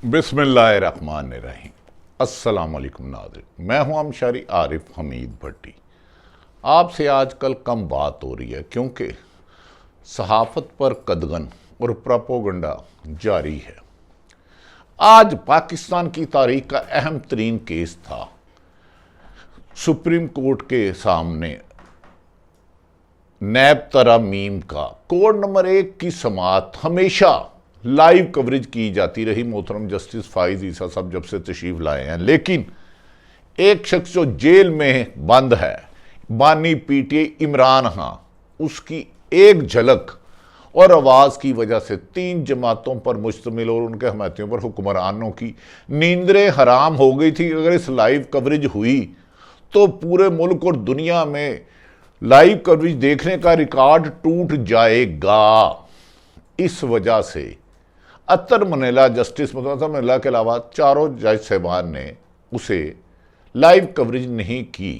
बिस्मिल्लाहिर्रहमानिर्रहीम। अस्सलाम वालेकुम नाज़रीन, मैं हूं अमशारी आरिफ हमीद भट्टी। आपसे आजकल कम बात हो रही है क्योंकि सहाफ़त पर कदगन और प्रोपोगंडा जारी है। आज पाकिस्तान की तारीख का अहम तरीन केस था। सुप्रीम कोर्ट के सामने नैब तरमीम का कोड नंबर 1 की समाअत हमेशा लाइव कवरेज की जाती रही। मोहतरम जस्टिस फाइज ईसा साहब जब से तशरीफ लाए हैं, लेकिन एक शख्स जो जेल में बंद है, बानी पीटीआई इमरान खां, उसकी एक झलक और आवाज़ की वजह से 3 जमातों पर मुश्तमिल और उनके हमायतियों पर हुक्मरानों की नींदरें हराम हो गई थी। अगर इस लाइव कवरेज हुई तो पूरे मुल्क और दुनिया में लाइव कवरेज देखने का रिकॉर्ड टूट जाएगा। इस वजह से अतर मनीला, जस्टिस मनीला के अलावा चारों जज साहबान ने उसे लाइव कवरेज नहीं की।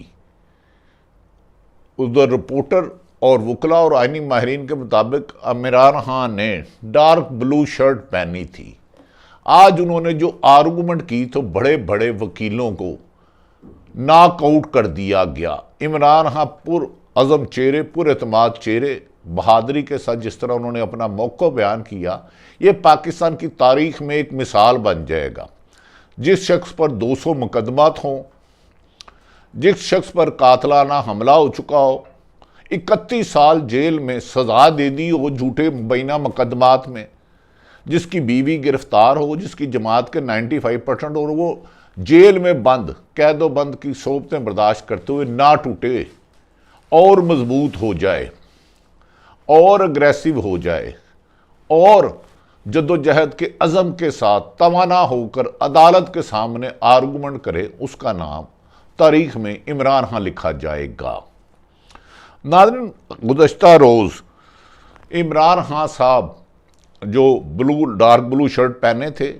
उधर रिपोर्टर और वकला और आईनी माहिरीन के मुताबिक इमरान खान ने डार्क ब्लू शर्ट पहनी थी। आज उन्होंने जो आर्गूमेंट की तो बड़े बड़े वकीलों को नॉकआउट कर दिया गया। इमरान खान पुर अज़म चेहरे, पुर एतमाद चेहरे, बहादुरी के साथ जिस तरह उन्होंने अपना मौक़िफ़ बयान किया, ये पाकिस्तान की तारीख में एक मिसाल बन जाएगा। जिस शख्स पर 200 मुकदमात हों, जिस शख्स पर कातलाना हमला हो चुका हो, 31 साल जेल में सज़ा दे दी हो झूठे मुबैना मुकदमात में, जिसकी बीवी गिरफ्तार हो, जिसकी जमात के 95% और वो जेल में बंद कैदो बंद की सोबतें बर्दाश्त करते हुए ना टूटे और मजबूत हो जाए और अग्रेसिव हो जाए और जद्दोजहद के अज़म के साथ तवाना होकर अदालत के सामने आर्गूमेंट करे, उसका नाम तारीख में इमरान खान लिखा जाएगा। नाज़रीन, गुज़श्ता रोज़ इमरान खान साहब जो डार्क ब्लू शर्ट पहने थे,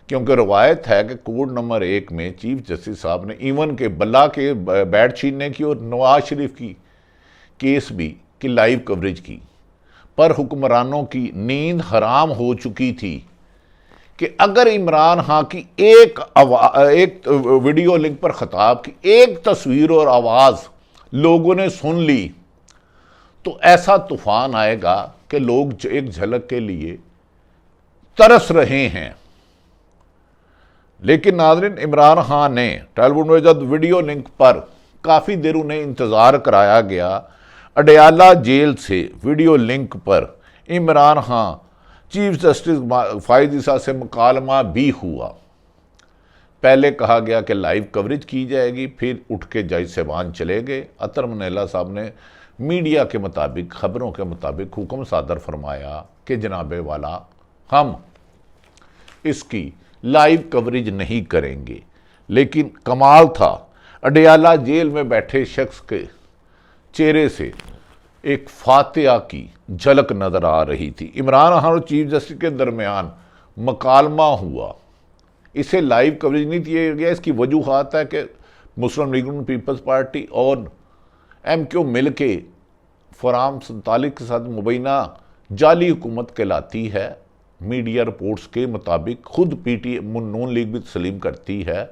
क्योंकि रवायत है कि कोड नंबर 1 में चीफ जस्टिस साहब ने इवन के बल्ला के बैट छीनने की और नवाज शरीफ की केस भी की लाइव कवरेज की, पर हुक्मरानों की नींद हराम हो चुकी थी कि अगर इमरान खान की एक वीडियो लिंक पर खिताब की एक तस्वीर और आवाज़ लोगों ने सुन ली तो ऐसा तूफान आएगा कि लोग एक झलक के लिए तरस रहे हैं। लेकिन नाज़रीन, इमरान खान ने टेलीफोन में जब वीडियो लिंक पर काफ़ी देर उन्हें इंतज़ार कराया गया, अडयाला जेल से वीडियो लिंक पर इमरान खान चीफ जस्टिस फाइज ईसा से मुकालमा भी हुआ। पहले कहा गया कि लाइव कवरेज की जाएगी, फिर उठ के जज साहबान चले गए। अतर मनीला साहब ने मीडिया के मुताबिक, खबरों के मुताबिक हुक्म सादर फरमाया कि जनाबे वाला हम इसकी लाइव कवरेज नहीं करेंगे। लेकिन कमाल था, अडयाला जेल में बैठे शख्स के चेहरे से एक फातिहा की झलक नजर आ रही थी। इमरान खान और चीफ जस्टिस के दरमियान मकालमा हुआ, इसे लाइव कवरेज नहीं दिया गया। इसकी वजूहात है कि मुस्लिम लीग पीपल्स पार्टी और MQ मिल के फराम 47 के साथ मुबैना जाली हुकूमत कहलाती है। मीडिया रिपोर्ट्स के मुताबिक खुद PTI नून लीग भी तस्लीम करती है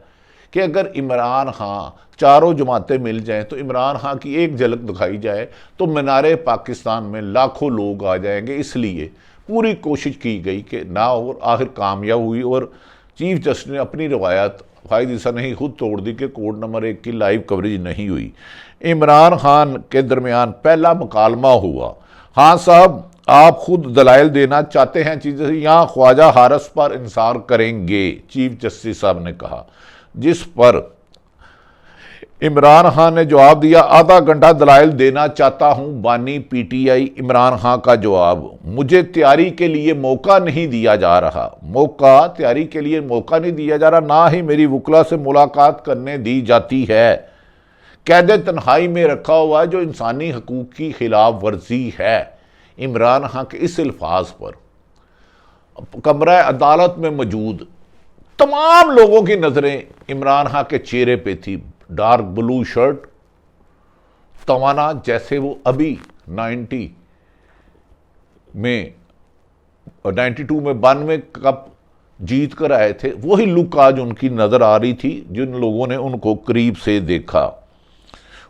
कि अगर इमरान खान चारों जमातें मिल जाएं तो इमरान खान की एक झलक दिखाई जाए तो मीनारे पाकिस्तान में लाखों लोग आ जाएंगे। इसलिए पूरी कोशिश की गई कि ना, और आखिर कामयाब हुई और चीफ जस्टिस ने अपनी रवायत फाइज ईसा ने ही खुद तोड़ दी कि कोड नंबर 1 की लाइव कवरेज नहीं हुई। इमरान खान के दरमियान पहला मुकालमा हुआ। हाँ साहब, आप खुद दलाइल देना चाहते हैं चीज़, यहाँ ख्वाजा हारस पर इंसार करेंगे, चीफ जस्टिस साहब ने कहा। जिस पर इमरान खान ने जवाब दिया, आधा घंटा दलाइल देना चाहता हूं। बानी PTI इमरान खान का जवाब, मुझे तैयारी के लिए मौका नहीं दिया जा रहा। तैयारी के लिए मौका नहीं दिया जा रहा, ना ही मेरी वकला से मुलाकात करने दी जाती है। कैद तन्हाई में रखा हुआ है, जो इंसानी हकूक की खिलाफ वर्जी है। इमरान खान के इस अल्फाज पर कमरा अदालत में मौजूद तमाम लोगों की नजरें इमरान खान के चेहरे पे थी। डार्क ब्लू शर्ट, तवाना, जैसे वो अभी 92 में 92 कप जीत कर आए थे, वही लुक आज उनकी नज़र आ रही थी जिन लोगों ने उनको करीब से देखा।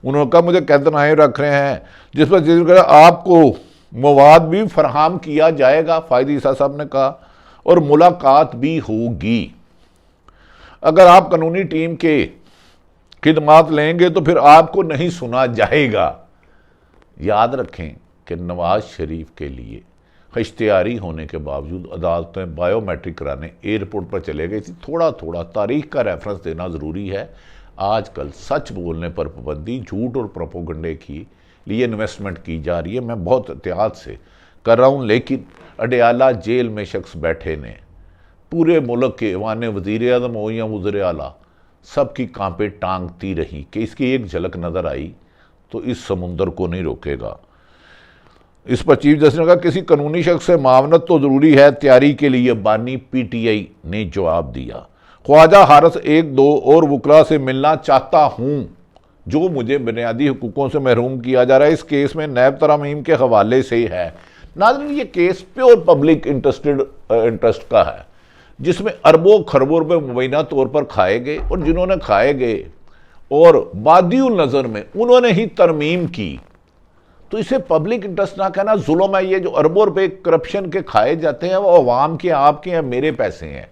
उन्होंने कहा मुझे कैद तनाई रख रहे हैं, जिस पर आपको मवाद भी फराहम किया जाएगा, फायद ईसा साहब ने कहा, और मुलाकात भी होगी। अगर आप कानूनी टीम के खिदमात लेंगे तो फिर आपको नहीं सुना जाएगा। याद रखें कि नवाज शरीफ के लिए इख्तियारी होने के बावजूद अदालतें बायोमेट्रिक कराने एयरपोर्ट पर चले गई थी। थोड़ा थोड़ा तारीख का रेफरेंस देना ज़रूरी है। आजकल सच बोलने पर पाबंदी, झूठ और प्रोपोगंडे की लिए इन्वेस्टमेंट की जा रही है। मैं बहुत एहतियात से कर रहा हूँ, लेकिन अडयाला जेल में शख्स बैठे ने पूरे मुल्क के वाने वज़ीर आज़म हो या वज़ीर आला सबकी कांपे टांगती रही कि इसकी एक झलक नज़र आई तो इस समुंदर को नहीं रोकेगा। इस पर चीफ जस्टिस ने कहा किसी कानूनी शख्स से मावनत तो ज़रूरी है, तैयारी के लिए बानी पीटीआई ने जवाब दिया। ख्वाजा हारिस 1-2 और वकला से मिलना चाहता हूँ जो मुझे बुनियादी हुकूकों से महरूम किया जा रहा है। इस केस में नैब तरमीम के हवाले से है। नाज़रीन, ये केस प्योर पब्लिक इंटरेस्ट का है, जिसमें अरबों खरबों रुपये मुबैना तौर पर खाए गए, और जिन्होंने खाए गए और बादियुल नज़र में उन्होंने ही तरमीम की, तो इसे पब्लिक इंटरेस्ट ना कहना जुल्म है। ये जो अरबों रुपये करप्शन के खाए जाते हैं वो अवाम के, आपके हैं, मेरे पैसे हैं।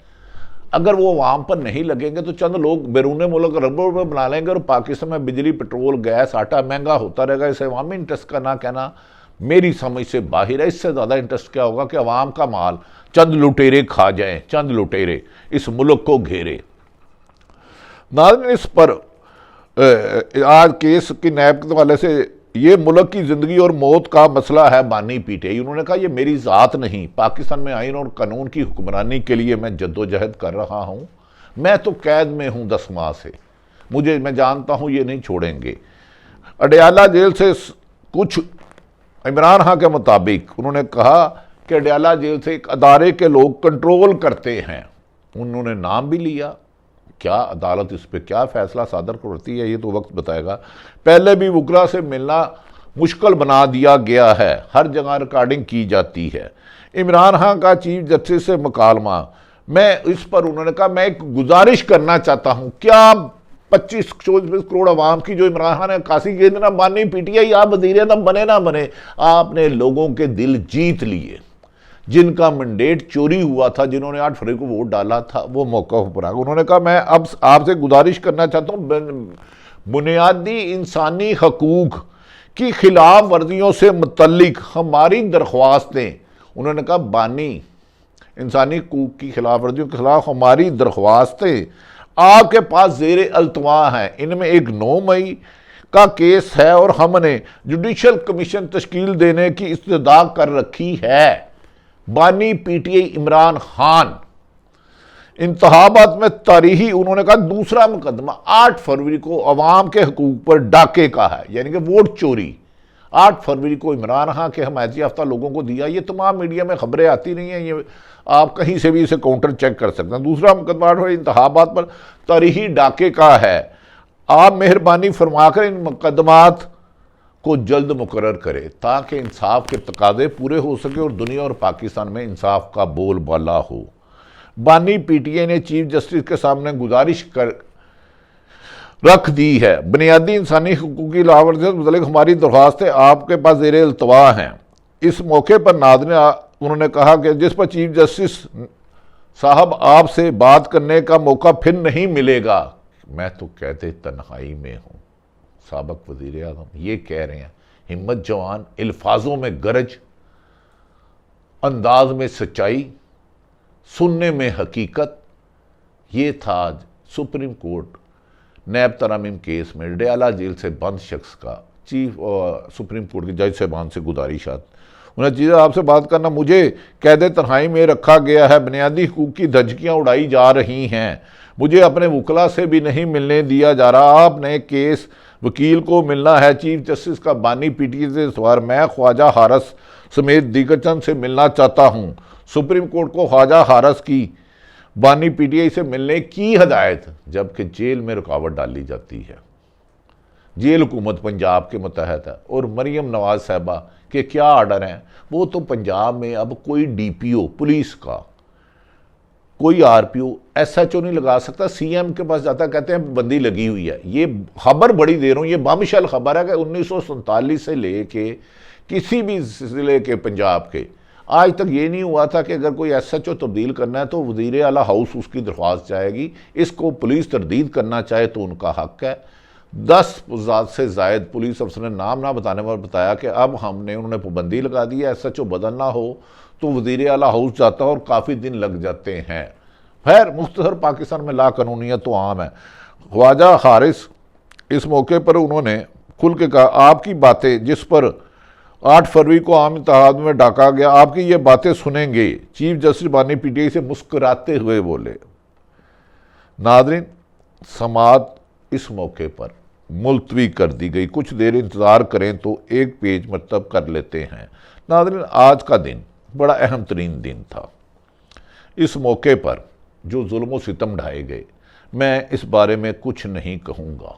अगर वो अवाम पर नहीं लगेंगे तो चंद लोग बैरून मुल्क अरबों रुपये बना लेंगे और पाकिस्तान में बिजली, पेट्रोल, गैस, आटा महंगा होता रहेगा। इसे अवामी इंटरेस्ट का ना कहना मेरी समझ से बाहर है। इससे ज़्यादा इंटरेस्ट क्या होगा कि अवाम का माल चंद लुटेरे खा जाएं, चंद लुटेरे इस मुल्क को घेरे। नाज़रीन, इस पर आज केस की नैब के हवाले से ये मुल्क की ज़िंदगी और मौत का मसला है बानी पीटीआई। उन्होंने कहा ये मेरी ज़ात नहीं, पाकिस्तान में आइन और कानून की हुक्मरानी के लिए मैं जद्दोजहद कर रहा हूँ। मैं तो कैद में हूँ 10 माह से, मैं जानता हूँ ये नहीं छोड़ेंगे। अडयाला जेल से कुछ इमरान खान के मुताबिक उन्होंने कहा कि अडयाला जेल से एक अदारे के लोग कंट्रोल करते हैं। उन्होंने नाम भी लिया। क्या अदालत इस पर क्या फैसला सादर करती है ये तो वक्त बताएगा। पहले भी वकला से मिलना मुश्किल बना दिया गया है, हर जगह रिकॉर्डिंग की जाती है। इमरान खान का चीफ जस्टिस से मुकालमा, मैं इस पर उन्होंने कहा मैं एक गुजारिश करना चाहता हूँ, क्या 25-24 करोड़ अवाम की जो इमरान खान ने कासी गेंद ना बानी पीटीआई, आप वज़ीर आज़म बने ना बने, आपने लोगों के दिल जीत लिए। जिनका मैंडेट चोरी हुआ था, जिन्होंने 8 फरवरी को वोट डाला था, वो मौका पर आ गए। उन्होंने कहा मैं अब आपसे गुजारिश करना चाहता हूँ, बुनियादी इंसानी हकूक की खिलाफ वर्जियों से मुतल्लिक हमारी दरख्वास्तें, उन्होंने कहा बानी इंसानी हकूक की खिलाफ वर्जियों के खिलाफ हमारी दरख्वास्तें आपके पास ज़ेरे अल्तवा हैं। इनमें एक 9 मई का केस है और हमने जुडिशल कमीशन तश्कील देने की इस्तदा कर रखी है। बानी पीटीआई इमरान खान इंतखाबात में तारीखी, उन्होंने कहा दूसरा मुकदमा 8 फरवरी को अवाम के हकूक पर डाके का है, यानी कि वोट चोरी 8 फरवरी को इमरान खान के हमायत याफ्ता लोगों को दिया। ये तमाम मीडिया में खबरें आती नहीं हैं, ये आप कहीं से भी इसे काउंटर चेक कर सकते हैं। दूसरा मुकदमा इंतखाबात पर तारीखी डाके का है। आप मेहरबानी फरमाकर इन मुकदमात को जल्द मुकर्रर करे ताकि इंसाफ के तकाजे पूरे हो सके और दुनिया और पाकिस्तान में इंसाफ का बोलबाला हो। बानी पीटीआई ने चीफ जस्टिस के सामने गुजारिश कर रख दी है, बुनियादी इंसानी हकूक की लावर्जी से मुतल्लिक हमारी दरख्वास्तें आपके पास ज़ेरे अल्तवा हैं। इस मौके पर नाज़रीन उन्होंने कहा कि जिस पर चीफ जस्टिस साहब आपसे बात करने का मौका फिर नहीं मिलेगा। मैं तो कहते तन्हाई में हूँ। साबक वज़ीर आज़म ये कह रहे हैं, हिम्मत जवान, अल्फाजों में गरज, अंदाज में सच्चाई, सुनने में हकीकत। ये था आज सुप्रीम कोर्ट नैब तरमीम केस में अडयाला जेल से बंद शख्स का चीफ सुप्रीम कोर्ट के जज साहबान से गुजारिशात। उन्हें चीज़ें आपसे बात करना, मुझे कैद तन्हाई में रखा गया है, बुनियादी हकूक़ की धज्जियाँ उड़ाई जा रही हैं, मुझे अपने वकला से भी नहीं मिलने दिया जा रहा। आपने केस वकील को मिलना है। चीफ जस्टिस का बानी पीटीआई से सवार, मैं ख्वाजा हारिस समेत दीगर चंद से मिलना चाहता हूँ। सुप्रीम कोर्ट को ख्वाजा हारिस की बानी पीटीआई से मिलने की हदायत, जबकि जेल में रुकावट डाली जाती है। जेल हुकूमत पंजाब के मतहत है और मरियम नवाज साहबा के क्या आर्डर हैं, वो तो पंजाब में अब कोई डीपीओ पुलिस का कोई आरपीओ एसएचओ नहीं लगा सकता। सीएम के पास जाता, कहते हैं बंदी लगी हुई है। ये खबर बड़ी दे रहा हूँ, ये बमशल खबर है कि 1947 से लेके किसी भी जिले के पंजाब के आज तक ये नहीं हुआ था कि अगर कोई एसएचओ तब्दील करना है तो वज़ीर आला हाउस उसकी दरख्वास्त जाएगी। इसको पुलिस तरदीद करना चाहे तो उनका हक है। 10 से जायद पुलिस अफसर ने नाम ना बताने पर बताया कि अब उन्होंने पाबंदी लगा दी है, एसएचओ बदलना हो तो वज़ीर आला हाउस जाता है और काफ़ी दिन लग जाते हैं। खैर मुख्तसर पाकिस्तान में लाकानूनियत तो आम है। ख्वाजा हारिस इस मौके पर उन्होंने खुल के कहा, आपकी बातें जिस पर 8 फरवरी को आम इत्तेहाद में डाका गया, आपकी ये बातें सुनेंगे। चीफ जस्टिस बानी पीटीआई से मुस्कुराते हुए बोले। नादरीन, समाअत इस मौके पर मुलतवी कर दी गई। कुछ देर इंतज़ार करें तो एक पेज मरतब कर लेते हैं। नादरीन, आज का दिन बड़ा अहम तरीन दिन था। इस मौके पर जो जुल्म व सितम ढाए गए, मैं इस बारे में कुछ नहीं कहूँगा।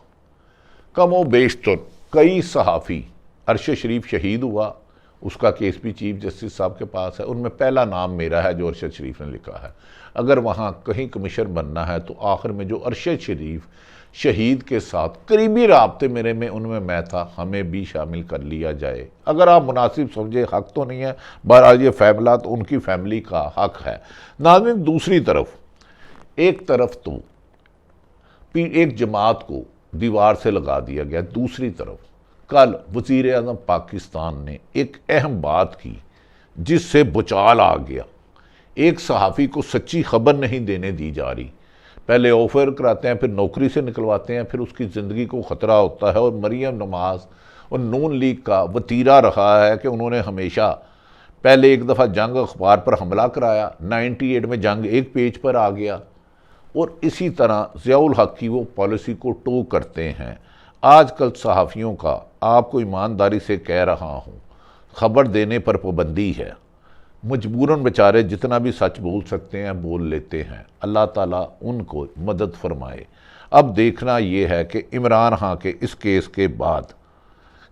कमो बेशतर कई सहाफ़ी, अरशद शरीफ शहीद हुआ, उसका केस भी चीफ जस्टिस साहब के पास है। उनमें पहला नाम मेरा है जो अरशद शरीफ ने लिखा है। अगर वहाँ कहीं कमिश्नर बनना है तो आखिर में जो अरशद शरीफ शहीद के साथ करीबी राब्ते मेरे में उनमें मैं था, हमें भी शामिल कर लिया जाए। अगर आप मुनासिब समझे, हक तो नहीं है, बहरहाल ये फैसला तो उनकी फैमिली का हक है। नाज़रीन, दूसरी तरफ एक तरफ तो एक जमात को दीवार से लगा दिया गया, दूसरी तरफ कल वज़ीर आज़म पाकिस्तान ने एक अहम बात की जिससे भुचाल आ गया। एक सहाफ़ी को सच्ची खबर नहीं देने दी जा रही। पहले ऑफर कराते हैं, फिर नौकरी से निकलवाते हैं, फिर उसकी ज़िंदगी को ख़तरा होता है। और मरियम नवाज़ और नून लीग का वतीरा रहा है कि उन्होंने हमेशा पहले एक दफ़ा जंग अखबार पर हमला कराया, 98 में जंग एक पेज पर आ गया, और इसी तरह ज़ियाउल हक की वो पॉलिसी को टो करते हैं। आजकल सहाफ़ियों का, आपको ईमानदारी से कह रहा हूँ, ख़बर देने पर पाबंदी है। मजबूरन बेचारे जितना भी सच बोल सकते हैं बोल लेते हैं। अल्लाह ताला उनको मदद फरमाए। अब देखना ये है कि इमरान खान के इस केस के बाद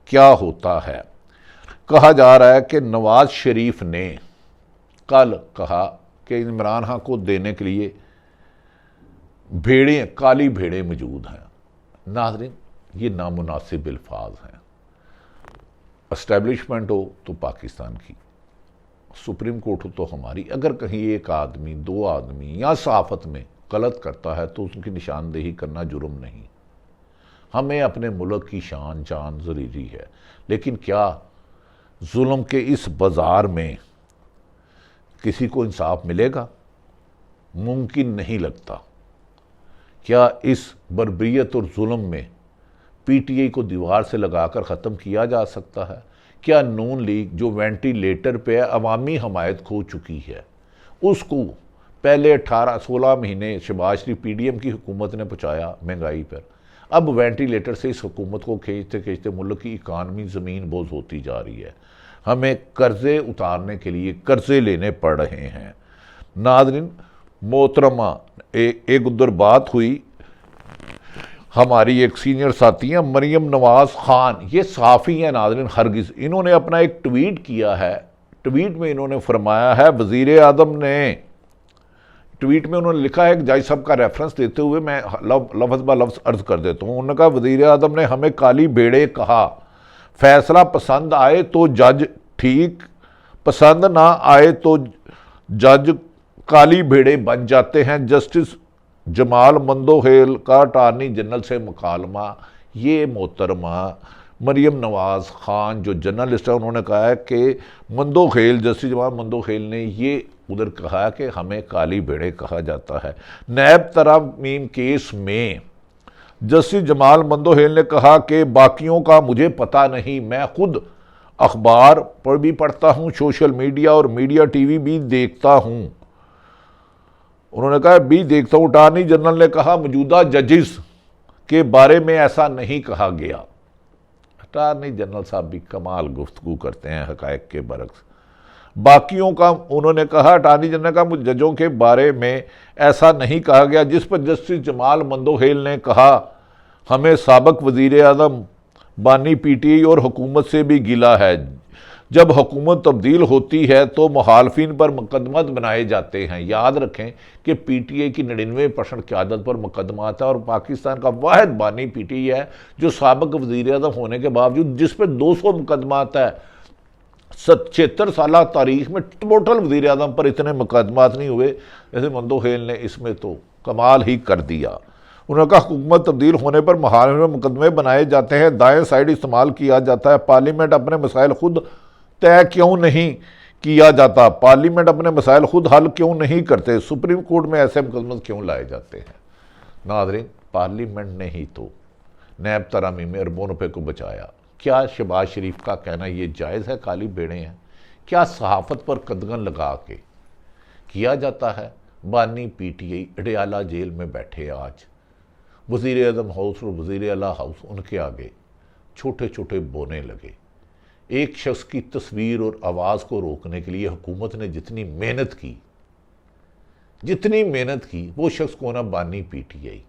क्या होता है। कहा जा रहा है कि नवाज शरीफ ने कल कहा कि इमरान खान को देने के लिए भेड़ें, काली भेड़ें मौजूद हैं। नाज़रीन, ये नामुनासिब अल्फाज हैं। एस्टेब्लिशमेंट हो तो पाकिस्तान की, सुप्रीम कोर्ट हो तो हमारी। अगर कहीं एक आदमी, 2 आदमी या सहाफ़त में गलत करता है तो उसकी निशानदेही करना जुर्म नहीं। हमें अपने मुल्क की शान जान ज़रूरी है, लेकिन क्या जुल्म के इस बाज़ार में किसी को इंसाफ मिलेगा? मुमकिन नहीं लगता। क्या इस बर्बरियत और जुल्म में पीटीआई को दीवार से लगाकर ख़त्म किया जा सकता है? क्या नून लीग जो वेंटिलेटर पे अवामी हमायत खो चुकी है, उसको पहले 18-16 महीने शहबाज शरीफ पीडीएम की हुकूमत ने पहुँचाया महंगाई पर, अब वेंटिलेटर से इस हुकूमत को खींचते खींचते मुल्क की इकानमी ज़मीन बोझ होती जा रही है। हमें कर्ज़े उतारने के लिए कर्ज़े लेने पड़ रहे हैं। नाज़रीन मोहतरमा, एक उधर बात हुई, हमारी एक सीनियर साथी हैं मरियम नवाज़ खान, ये सहाफ़ी हैं नाज़रीन हरगिज़। इन्होंने अपना एक ट्वीट किया है। ट्वीट में इन्होंने फरमाया है, वज़ीर आज़म ने, ट्वीट में उन्होंने लिखा है, जज साहब का रेफरेंस देते हुए मैं लफ्ज़ ब लफ्ज़ अर्ज़ कर देता हूँ। उन्होंने कहा, वज़ीर आज़म ने हमें काली भेड़े कहा, फैसला पसंद आए तो जज ठीक, पसंद ना आए तो जज काली भेड़े बन जाते हैं। जस्टिस जमाल मंदोहेल का अटारनी जनरल से मुकालमा। ये मोहतरमा मरियम नवाज़ खान जो जर्नलिस्ट है, उन्होंने कहा है कि मंदोखेल, जस्टिस जमाल मंदोखेल ने ये उधर कहा कि हमें काली भेड़े कहा जाता है। नैब तरमीम केस में जस्टिस जमाल मंदोखेल ने कहा कि बाकियों का मुझे पता नहीं, मैं खुद अखबार पर भी पढ़ता हूँ, सोशल मीडिया और मीडिया टीवी भी देखता हूँ। उन्होंने कहा भी देखता हूँ। अटारनी जनरल ने कहा मौजूदा जजिस के बारे में ऐसा नहीं कहा गया। अटारनी जनरल साहब भी कमाल गुफ्तगू करते हैं हक़ाइक़ के बरक्स। बाकियों का उन्होंने कहा, अटारनी जनरल का जजों के बारे में ऐसा नहीं कहा गया, जिस पर जस्टिस जमाल मंदोखेल ने कहा हमें साबिक़ वज़ीर आज़म बानी पीटीआई और हुकूमत से भी गिला है। जब हुकूमत तब्दील होती है तो मुखालफिन पर मुकदमात बनाए जाते हैं। याद रखें कि पीटीआई की 99% क़यादत पर मुकदमात है और पाकिस्तान का वाहिद बानी पीटीआई है जो साबिक वज़ीर-ए-आज़म होने के बावजूद जिस पर 200 मुकदमात है। 76 साल तारीख में टोटल वज़ीर-ए-आज़म पर इतने मुकदमात नहीं हुए। जैसे मंदोखेल ने इसमें तो कमाल ही कर दिया। उन्होंने कहा हुकूमत तब्दील होने पर मुखालिफिन में मुकदमे बनाए जाते हैं, दाएं साइड इस्तेमाल किया जाता है, पार्लियामेंट अपने मसाइल खुद तय क्यों नहीं किया जाता, पार्लियामेंट अपने मसाइल खुद हल क्यों नहीं करते, सुप्रीम कोर्ट में ऐसे मुकदमे क्यों लाए जाते हैं। नाज़रीन, पार्लियामेंट ने ही तो नैब तरामीम में अरबों रुपये को बचाया। क्या शहबाज शरीफ का कहना ये जायज़ है? काली बेड़े हैं क्या सहाफ़त पर कदगन लगा के किया जाता है? बानी पीटीआई अडयाला जेल में बैठे आज, वज़ीर-ए-आज़म हाउस और वज़ीर-ए-आला हाउस उनके आगे छोटे छोटे बोने लगे। एक शख्स की तस्वीर और आवाज़ को रोकने के लिए हुकूमत ने जितनी मेहनत की वो शख्स को ना बानी पीटीआई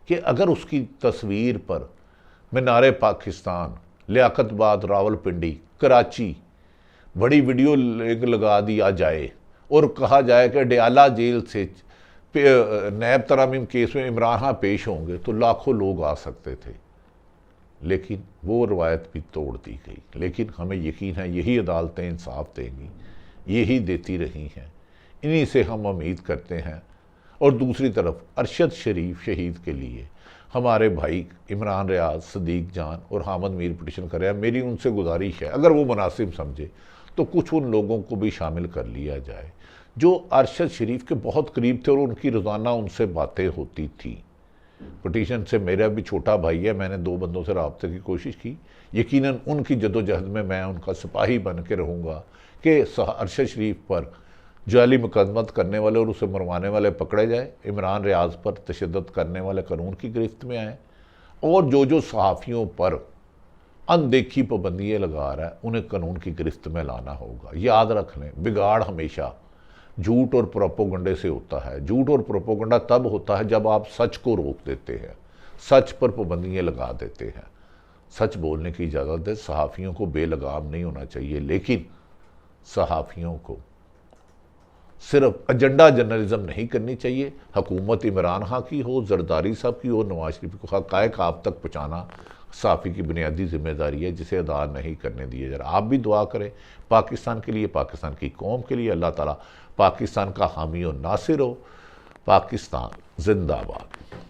कि अगर उसकी तस्वीर पर मीनार पाकिस्तान, लियाकतबाद, रावलपिंडी, कराची बड़ी वीडियो लगा दिया जाए और कहा जाए कि अडयाला जेल से नैब तरामीम केस में इमरान खान पेश होंगे तो लाखों लोग आ सकते थे, लेकिन वो रवायत भी तोड़ दी गई। लेकिन हमें यकीन है यही अदालतें इंसाफ देंगी, यही देती रही हैं, इन्हीं से हम उम्मीद करते हैं। और दूसरी तरफ अरशद शरीफ शहीद के लिए हमारे भाई इमरान रियाज, सदीक जान और हामिद मीर पिटिशन कर रहे हैं। मेरी उनसे गुजारिश है अगर वो मुनासिब समझे तो कुछ उन लोगों को भी शामिल कर लिया जाए जो अरशद शरीफ के बहुत करीब थे और उनकी रोज़ाना उनसे बातें होती थी। पिटीशन से मेरा भी छोटा भाई है, मैंने 2 बंदों से रब्ते की कोशिश की। यकीनन उनकी जदोजहद में मैं उनका सिपाही बन के रहूँगा कि अरशद शरीफ पर जाली मुकदमत करने वाले और उसे मरवाने वाले पकड़े जाए, इमरान रियाज पर तशद्दुद करने वाले कानून की गिरफ्त में आए और जो सहाफ़ियों पर अनदेखी पाबंदियाँ लगा रहा है उन्हें कानून की गिरफ्त में लाना होगा। याद रख लें, बिगाड़ हमेशा झूठ और प्रोपोगंडे से होता है। झूठ और प्रोपोगंडा तब होता है जब आप सच को रोक देते हैं, सच पर पाबंदियाँ लगा देते हैं। सच बोलने की इजाज़त है, सहाफ़ियों को बेलगाम नहीं होना चाहिए, लेकिन सहाफ़ियों को सिर्फ एजेंडा जर्नलिज्म नहीं करनी चाहिए। हुकूमत इमरान खान की हो, जरदारी साहब की हो, नवाज शरीफ को हक़ाइक़ आप तक पहुँचाना सहाफ़ी की बुनियादी जिम्मेदारी है जिसे अदा नहीं करने दिए जा रहा। आप भी दुआ करें पाकिस्तान के लिए, पाकिस्तान की कौम के लिए। अल्लाह ताला पाकिस्तान का हामी और नासिर हो। पाकिस्तान जिंदाबाद।